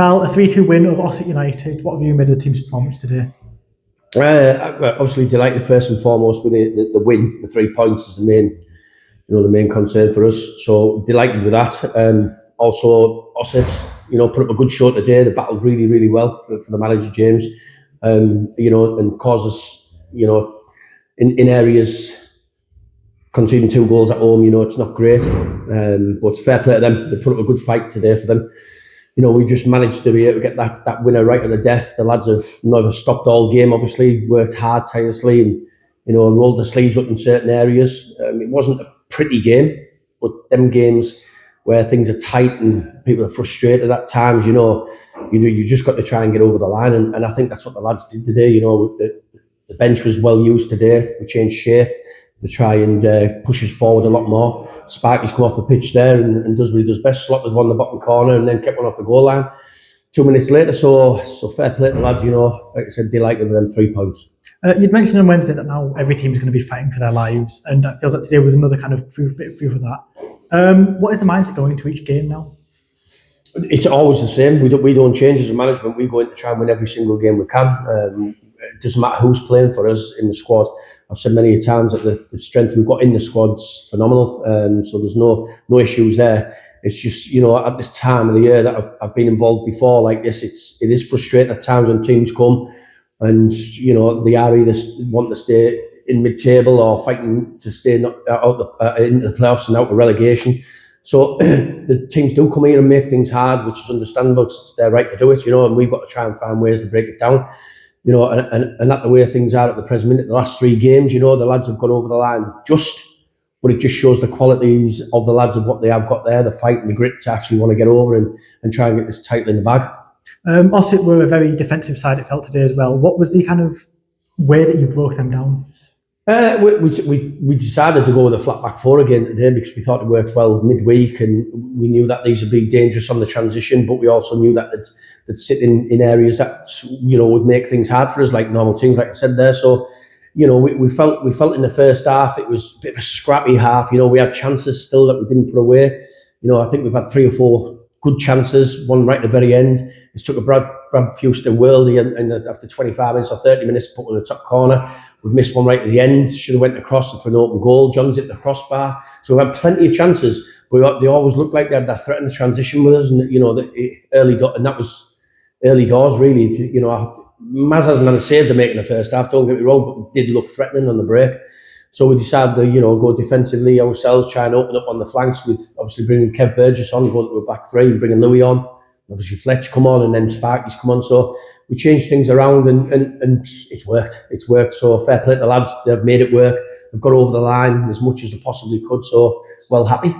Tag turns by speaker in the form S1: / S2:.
S1: Carl, a 3-2 win over Ossett United. What have you made of the team's performance today?
S2: Obviously delighted first and foremost with the win. The 3 points is the main concern for us. So delighted with that. Also, Ossett, put up a good show today. They battled really, really well for the manager James. And caused us, in areas, conceding 2 goals at home. It's not great. But fair play to them. They put up a good fight today for them. We've just managed to be able to get that winner right at the death. The lads have never stopped all game, obviously, worked hard, tirelessly, and, rolled their sleeves up in certain areas. It wasn't a pretty game, but them games where things are tight and people are frustrated at times, you just got to try and get over the line. And I think that's what the lads did today. The bench was well used today. We changed shape to try and push us forward a lot more. Sparky's come off the pitch there and does what he does best, slotted one in the bottom corner and then kept one off the goal line 2 minutes later. So fair play to the lads, like I said, delighted with them 3 points.
S1: You'd mentioned on Wednesday that now every team's going to be fighting for their lives, and it feels like today was another kind of bit of proof of that. What is the mindset going into each game now?
S2: It's always the same. We don't change as a management. We go in to try and win every single game we can. It doesn't matter who's playing for us in the squad. I've said many times that the strength we've got in the squad's phenomenal. So there's no issues there. It's just, at this time of the year that I've been involved before like this, it is frustrating at times when teams come and, they are either want to stay in mid-table or fighting to stay into the playoffs and out of relegation. So the teams do come here and make things hard, which is understandable. It's their right to do it, and we've got to try and find ways to break it down. And that's the way things are at the present minute. The last 3 games, the lads have got over the line but it just shows the qualities of the lads of what they have got there, the fight and the grit to actually want to get over and try and get this title in the bag.
S1: Ossett were a very defensive side, it felt today as well. What was the kind of way that you broke them down?
S2: We decided to go with a flat back 4 again today because we thought it worked well midweek, and we knew that these would be dangerous on the transition, but we also knew that they'd sit in areas that would make things hard for us, like normal teams, like I said there. So we felt in the first half it was a bit of a scrappy half. We had chances still that we didn't put away. I think we've had 3 or 4 good chances, one right at the very end. It took a Brad Fuster worldie and after 25 minutes or 30 minutes put one in the top corner. We've missed one right at the end, should have went across for an open goal. John's hit the crossbar. So we've had plenty of chances, but they always looked like they had that threat in the transition with us, and and that was early doors really. Maz hasn't had a save to make in the first half, don't get me wrong, but it did look threatening on the break. So we decided to, go defensively ourselves, try and open up on the flanks with obviously bringing Kev Burgess on, going to a back 3, and bringing Louis on. Obviously Fletch come on and then Sparky's come on. So we changed things around and it's worked. It's worked. So fair play to the lads. They've made it work. They've got over the line as much as they possibly could. So well happy.